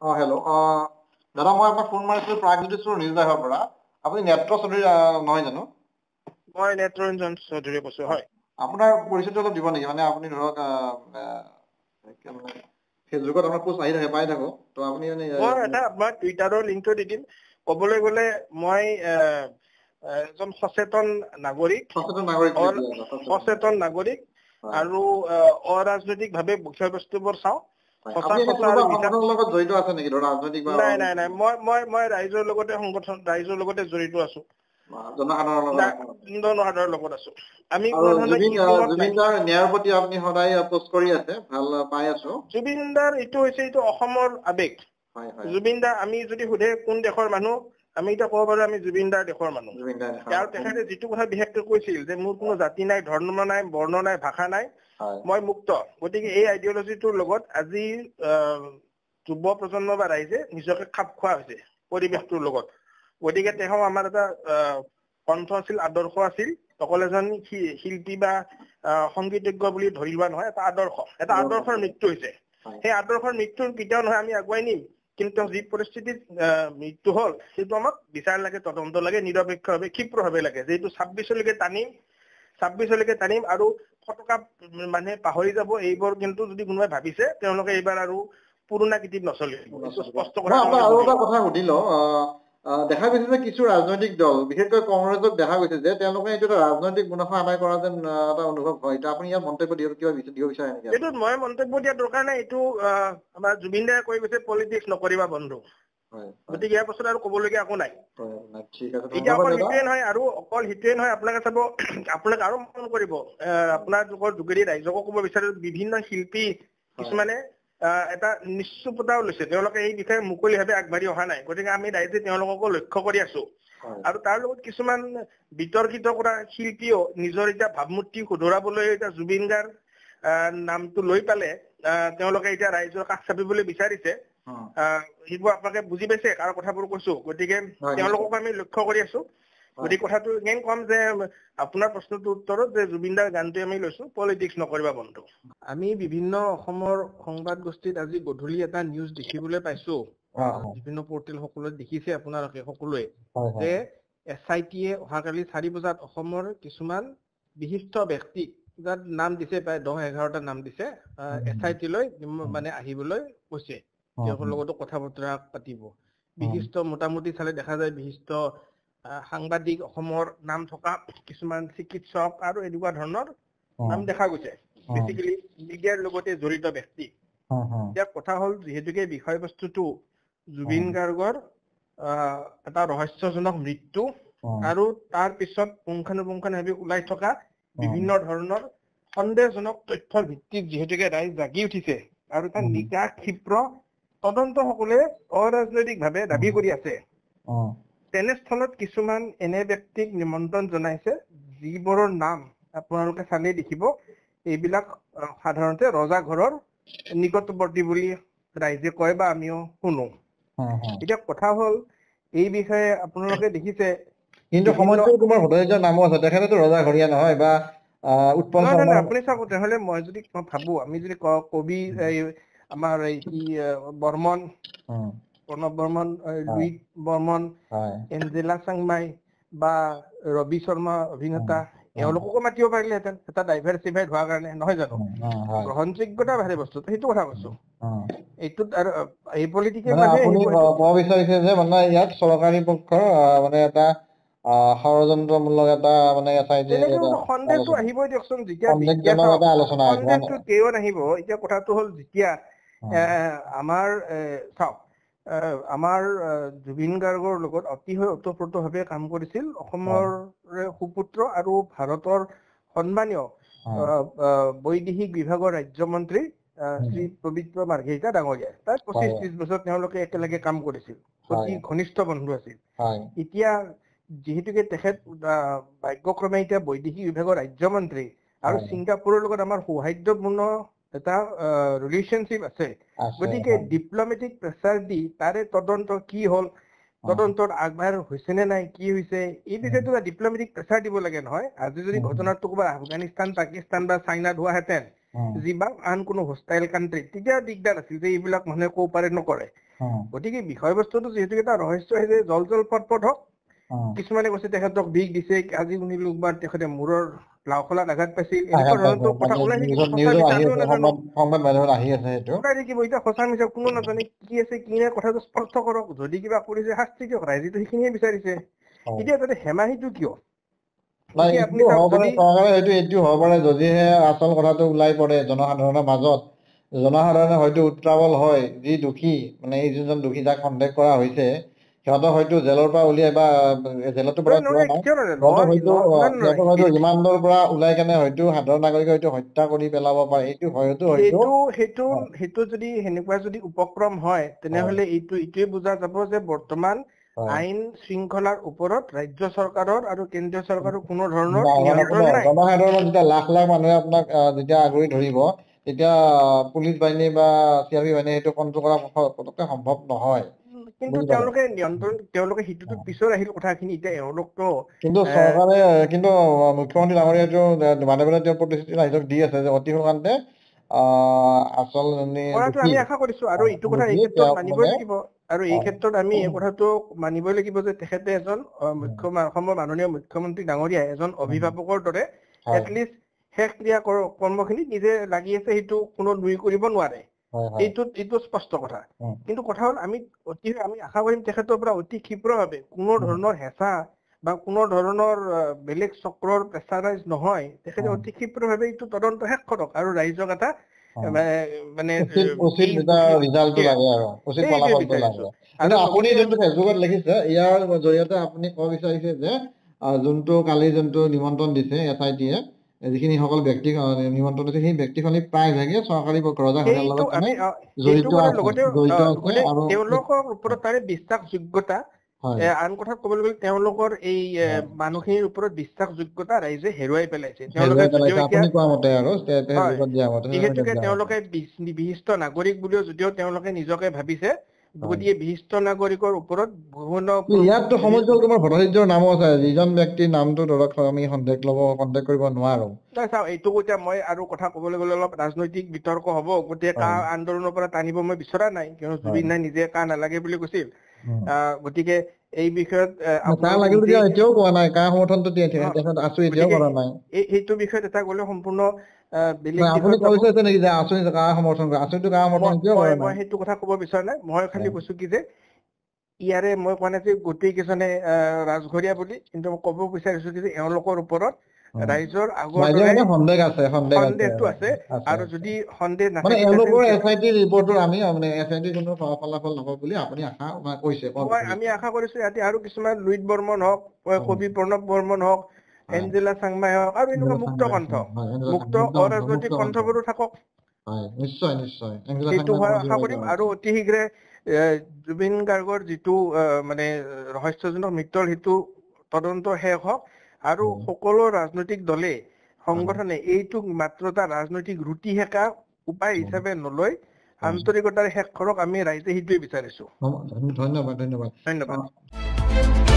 Hello'. দাদা মই আপোনাক ফোন মাৰিছিলোঁ প্ৰাগজ্যোতিষপুৰ নিউজ লাইভৰ পৰা। আপুনি নেত্ৰ চৌধুৰী নহয় জানো? মই নেত্ৰঞ্জন চৌধুৰী কৈছো, হয়। আপোনাৰ পৰিচয়টো অলপ দিব নেকি? মানে আপুনি ধৰক ফেচবুকত আপোনাৰ পোষ্ট আহি থাকে, পাই থাকো। তো আপুনি মানে মই এটা আপোনাৰ টুইটাৰৰ লিংকটো দি দিম। ক'বলৈ গ'লে মই এজন সচেতন নাগৰিক, সচেতন নাগৰিক আৰু অৰাজনৈতিকভাৱে বিষয়বস্তুবোৰ চাওঁ। আপুনি এনে সঁচা কোনোবা আৰু মিছা সংগঠনৰ লগত জড়িত আছে নেকি, ধৰা ৰাজনৈতিক বা নাই মই ৰাইজৰ লগতে ৰাইজৰ লগতে জড়িত আছো। জনসাধাৰণৰ লগত আছে? জনসাধাৰণৰ লগত আছো। আমি আৰু কোনো ধৰণৰ ইতিমত নাই। জুবিনদাৰ ন্যায়ৰ প্ৰতি আপুনি সদায় পোষ্ট কৰি আছে, ভাল পাই আছো। জুবিনদাৰ এইটো অসমৰ আবেগ। জুবিন দা, আমি যদি সোধে কোন দেশৰ মানুহ, আমি এতিয়া ক'ব পাৰো আমি জুবিন দাৰ দেশৰ মানুহ। আৰু তেখেতে যিটো কথা বিশেষকৈ কৈছিল যে মোৰ কোনো জাতি নাই, ধৰ্ম নাই, বৰ্ণ নাই, ভাষা নাই, মই মুক্ত। গতিকে এই আইডিঅলজিটোৰ লগত আজি যুৱ প্ৰজন্ম বা ৰাইজে নিজকে খাপ খোৱা হৈছে পৰিৱেশটোৰ লগত। গতিকে তেওঁ আমাৰ এটা কণ্ঠ আছিল, আদৰ্শ আছিল। অকল এজন শিল্পী বা সংগীতজ্ঞ বুলি ধৰি লোৱা নহয়, এটা আদৰ্শৰ মৃত্যু হৈছে। সেই আদৰ্শৰ মৃত্যুৰ কেতিয়াও নহয়, আমি আগুৱাই নিম। কিন্তু যি পৰিস্থিতিত মৃত্যু হ'ল, সেইটো আমাক বিচাৰ লাগে, তদন্ত লাগে, নিৰপেক্ষভাৱে ক্ষিপ্ৰভাৱে লাগে। যিহেতু 26লৈকে টানিম আৰু ফটকা মানে পাহৰি যাব। এইবোৰ কিন্তু যদি কোনোবাই ভাবিছে, তেওঁলোকে এইবাৰ আৰু পুৰণা কীৰ্তি নচলিব। এইটো স্পষ্ট মই কথা আপোনাক তেওঁলোকে আৰু এটা বুজি লওক। কথা সুধি লওঁ। দেখা গৈছে যে কিছু ৰাজনৈতিক দল, বিশেষকৈ কংগ্ৰেছক দেখা গৈছে যে তেওঁলোকে এইটো এটা ৰাজনৈতিক মুনাফা আদায় কৰা যেন এটা অনুভৱ হয়। এতিয়া আপুনি ইয়াত মন্তব্য দিব বিচাৰে নেকি? এইটোত মই মন্তব্য দিয়াৰ দৰকাৰ নাই। এইটো আমাৰ জুবিন দাই কৈ গৈছে, পলিটিক্স নকৰিবা বন্ধু। গতিকে ইয়াৰ পাছত আৰু ক'বলগীয়া একো নাই। এতিয়া অকল সেইটোৱে নহয়, আপোনালোকে চাব, আপোনালোকে আৰু মন কৰিব, আপোনালোকৰ যোগেদি ৰাইজকো ক'ব বিচাৰো, বিভিন্ন শিল্পী কিছুমানে এটা নিশ্চুপতাও লৈছে। তেওঁলোকে এই বিষয়ে মুকলিভাৱে আগবাঢ়ি অহা নাই। গতিকে আমি ৰাইজে তেওঁলোককো লক্ষ্য কৰি আছো। আৰু তাৰ লগত কিছুমান বিতৰ্কিত কৰা শিল্পীও নিজৰ এতিয়া ভাৱমূৰ্তি শুধৰাবলৈ এতিয়া জুবিন দাৰ নামটো লৈ পালে তেওঁলোকে এতিয়া ৰাইজৰ কাষ চাপিবলৈ বিচাৰিছে। সেইবোৰ আপোনালোকে বুজি পাইছে কাৰ কথাবোৰ কৈছো। গতিকে তেওঁলোকক আমি লক্ষ্য কৰি আছো। গতিকে কথাটো এনে কম যে আপোনাৰ প্ৰশ্নটোৰ উত্তৰত যে জুবিন দাৰ গানটোৱে আমি লৈছো, পলিটিক্স নকৰিবা বন্ধু। আমি বিভিন্ন অসমৰ সংবাদ গোষ্ঠীত আজি গধূলি এটা নিউজ দেখিবলৈ পাইছো। বিভিন্ন পৰ্টেল সকলোৱে দেখিছে, আপোনালোকে সকলোৱে, যে SIT-য়ে অহাকালি 4 বজাত অসমৰ কিছুমান বিশিষ্ট ব্যক্তিক যাৰ নাম দিছে, প্ৰায় 10-11টা নাম দিছে, SIT-লৈ মানে আহিবলৈ কৈছে। তেওঁলোকৰ লগতো কথা বতৰা পাতিব। বিশিষ্ট মোটামুটি চালে দেখা যায় বিশিষ্ট সাংবাদিক, অসমৰ নাম থকা কিছুমান চিকিৎসক আৰু এনেকুৱা ধৰণৰ নাম দেখা গৈছে। বেচিকেলি মিডিয়াৰ লগতে জড়িত ব্যক্তি। এতিয়া কথা হ'ল, যিহেতুকে বিষয়বস্তুটো জুবিন গাৰ্গৰ এটা ৰহস্যজনক মৃত্যু আৰু তাৰ পিছত পুংখানুপুংখভাৱে ওলাই থকা বিভিন্ন ধৰণৰ সন্দেহজনক তথ্যৰ ভিত্তিত যিহেতুকে ৰাইজ জাগি উঠিছে আৰু তাৰ নিকা ক্ষিপ্ৰ তদন্ত সকলে অৰাজনৈতিকভাৱে দাবী কৰি আছে। তেনেস্থলত কিছুমান এনে ব্যক্তিক নিমন্ত্ৰণ জনাইছে, যিবোৰৰ নাম আপোনালোকে চালেই দেখিব, এইবিলাক সাধাৰণতে ৰজা ঘৰৰ নিকটৱৰ্তী বুলি ৰাইজে কয় বা আমিও শুনো। এতিয়া কথা হ'ল, এই বিষয়ে আপোনালোকে দেখিছে কিন্তু সময়টো তোমাৰ ভট্টাচাৰ্যৰ নামো আছে। তেখেতেতো ৰজাঘৰীয়া নহয় বা উৎপল নহয়, শৰ্মাৰ আপুনি চাওক, তেনেহ'লে মই যদি ভাবো, আমি যদি কবি আমাৰ এই বৰ্মন, প্ৰণৱ বৰ্মন, লুইত বৰ্মন, এঞ্জেলা চাংমাই বা ৰবি শৰ্মা অভিনেতা, এওঁলোককো মাতিব পাৰিলেহেঁতেন, এটা ডাইভাৰ্চিফাইড হোৱাৰ কাৰণে, নহয় জানো? গ্ৰহণযোগ্যতা বাঢ়ে বস্তুটো, সেইটো কথা কৈছো। এইটোত আৰু এই পলিটিকেল মানুহে আহিব। ক'ব বিচাৰিছে যে মানে ইয়াত চৰকাৰী পক্ষৰ মানে এটা ষড়যন্ত্ৰমূলক এটা মানে তেনেকে সন্দেহটো আহিবই দিয়কচোন। যেতিয়া চাওক, সন্দেহটো কিয় নাহিব? এতিয়া কথাটো হ'ল, যেতিয়া আমাৰ চাওক, আমাৰ জুবিন গাৰ্গৰ লগত অতিশয় ওতঃপ্ৰোতভাৱে কাম কৰিছিল অসমৰ সুপুত্ৰ আৰু ভাৰতৰ সন্মানীয় বৈদেশিক বিভাগৰ ৰাজ্যমন্ত্ৰী শ্ৰী পবিত্ৰ মাৰ্ঘেৰিটা ডাঙৰীয়া। প্ৰায় 25-30 বছৰ তেওঁলোকে একেলগে কাম কৰিছিল, অতি ঘনিষ্ঠ বন্ধু আছিল। এতিয়া যিহেতুকে তেখেত ভাগ্যক্ৰমে এতিয়া বৈদেশিক বিভাগৰ ৰাজ্যমন্ত্ৰী আৰু ছিংগাপুৰৰ লগত আমাৰ সৌহাৰ্দ্যপূৰ্ণ এটা ৰিলেশ্যনশ্বিপ আছে। গতিকে ডিপ্ল'মেটিক প্ৰেচাৰ দি তাৰে তদন্ত কি হ'ল, তদন্তত আগবাঢ় হৈছে নে নাই, কি হৈছে, এই বিষয়টো ডিপ্ল'মেটিক প্ৰেচাৰ দিব লাগে নহয়। আজি যদি ঘটনাটো ক'ৰবাত আফগানিস্তান, পাকিস্তান বা চাইনাত হোৱাহেঁতেন, যি বা আন কোনো হোষ্টাইল কাণ্ট্ৰি, তেতিয়া দিগদাৰ আছিল যে এইবিলাক মানুহে কোঅপাৰেট নকৰে। গতিকে বিষয়বস্তুটো যিহেতু এটা ৰহস্য যে জল পট হওক কিছুমানে কৈছে তেখেতক বিষ দিছে আজি শুনিলো বা তেখেতে মূৰৰ লাওখলাত আঘাত পাইছিল এনেকুৱা ধৰণৰ কথা ওলাই থাকিব এতিয়া সঁচা মিছা কোনো নাজানে কি আছে কি নাই কথাটো স্পষ্ট কৰক যদি কিবা কৰিছে শাস্তি দিয়ক ৰাইজেতো সেইখিনিয়ে বিচাৰিছে এতিয়া তাতে হেমাহিটো কিয় এইটো হ'ব পাৰে যদিহে আচল কথাটো ওলাই পৰে জনসাধাৰণৰ মাজত জনসাধাৰণে হয়তো উত্ৰাৱল হয় যি দোষী মানে এই যোনজন দোষী যাক সন্দেহ কৰা হৈছে সিহঁতক হয়তো জেলৰ পৰা উলিয়াই বা জেলতো ৰিমাণ্ডৰ পৰা ওলাই কেনে হয়তো সাধাৰণ নাগৰিকে হয়তো হত্যা কৰি পেলাব পাৰে সেইটো যদি সেনেকুৱা যদি উপক্ৰম হয় তেনেহলে এইটোৱে বুজা যাব যে বৰ্তমান আইন শৃংখলাৰ ওপৰত ৰাজ্য চৰকাৰৰ আৰু কেন্দ্ৰীয় চৰকাৰৰ কোনো ধৰণৰ নিয়ন্ত্ৰণ নাই জনসাধাৰণৰ যেতিয়া লাখ লাখ মানুহে আপোনাক যেতিয়া আগুৰি ধৰিব তেতিয়া পুলিচ বাহিনী বা চিআৰপি বাহিনী সেইটো কণ্ট্ৰল কৰা পতককে সম্ভৱ নহয় কিন্তু তেওঁলোকে সিটোতো পিছৰ আহিল কথাখিনি এতিয়া এওঁলোকতো কিন্তু চৰকাৰে কিন্তু মুখ্যমন্ত্ৰী ডাঙৰীয়াটো মানৱীয় তেওঁৰ প্ৰতিশ্ৰুতি ৰাইজক দি আছে যে অতি সোনকালে আচল আমি আশা কৰিছো আৰু এইটো কথা এই ক্ষেত্ৰত মানিবই লাগিব আৰু এই ক্ষেত্ৰত আমি এই কথাটো মানিবই লাগিব যে তেখেতে এজন অসমৰ মাননীয় মুখ্যমন্ত্ৰী ডাঙৰীয়া এজন অভিভাৱকৰ দৰে এটলিষ্ট শেষ ক্ৰিয়া কৰ্মখিনি নিজে লাগি আছে সেইটো কোনো নুই কৰিব নোৱাৰে এইটো স্পষ্ট কথা কিন্তু কথা হ'ল আমি আশা কৰিম তেখেতৰ পৰা অতি ক্ষীপ্ৰভাৱে কোনো ধৰণৰ হেঁচা বা কোনো ধৰণৰ বেলেগ চক্ৰৰ প্ৰেছাৰাইজ নহয় তেখেতে অতি ক্ষীপ্ৰভাৱে এইটো তদন্ত শেষ কৰক আৰু ৰাইজক এটা মানে আপুনি যোনটো ফেচবুকত লিখিছে ইয়াৰ জৰিয়তে আপুনি ক'ব বিচাৰিছে যে যোনটো কালি যোনটো নিমন্ত্ৰণ দিছে SIT-য়ে যিখিনি সকল ব্যক্তিক নিমন্ত্ৰণ দিছে সেই ব্যক্তিখিনি প্ৰায়ভাগে চৰকাৰী তেওঁলোকৰ ওপৰত তাৰে বিশ্বাসযোগ্যতা আন কথাত ক'বলৈ গ'লে তেওঁলোকৰ এই মানুহখিনিৰ ওপৰত বিশ্বাসযোগ্যতা ৰাইজে হেৰুৱাই পেলাইছে তেওঁলোকে বিশিষ্ট নাগৰিক বুলিও যদিও তেওঁলোকে নিজকে ভাবিছে গতিকে বিশিষ্ট নাগৰিকৰ ওপৰত ইয়াততো সমস্যা তোমাৰ ভট্টাচাৰ্যৰ নামো আছে যিজন ব্যক্তিৰ নামটো ধৰক আমি সন্দেহ কৰিব নোৱাৰো চাওঁ এইটো এতিয়া মই আৰু কথা ক'বলৈ গ'লে অলপ ৰাজনৈতিক বিতৰ্ক হ'ব গতিকে কা আন্দোলনৰ পৰা টানিব মই বিচৰা নাই কিয়নো জুবিন নাই নিজে কা নালাগে বুলি কৈছিল গতিকে এই বিষয়ত এতিয়াও কোৱা নাই কা সমৰ্থনটো এইটো বিষয়ত এটা গ'লে সম্পূৰ্ণ মই সেইটো কথা ক'ব বিচৰা নাই মই খালি কৈছো কি যে ইয়াৰে মই কোৱা নাই যে গোটেই কেইজনে ৰাজঘৰীয়া বুলি কিন্তু মই ক'ব বিচাৰিছো কি যে এওঁলোকৰ ওপৰত ৰাইজৰ সন্দেহটো আছে আৰু যদি সন্দেহ নাথাকে আমি আশা কৰিছো ইয়াতে আৰু কিছুমান লুইত বৰ্মন হওক কবি প্ৰণৱ বৰ্মন হওক এঞ্জেলা চাংমাই হওক আৰু এনেকুৱা মুক্ত অৰাজনৈতিক কণ্ঠবোৰো থাকক সেইটো হয় আশা কৰিম আৰু অতি শীঘ্ৰে জুবিন গাৰ্গৰ যিটো মানে ৰহস্যজনক মৃত্যুৰ সেইটো তদন্ত শেষ হওক আৰু সকলো ৰাজনৈতিক দলে সংগঠনে এইটো মাত্ৰ এটা ৰাজনৈতিক ৰুটি সেকা উপায় হিচাপে নলৈ আন্তৰিকতাৰে শেষ কৰক আমি ৰাইজে সেইটোৱে বিচাৰিছো ধন্যবাদ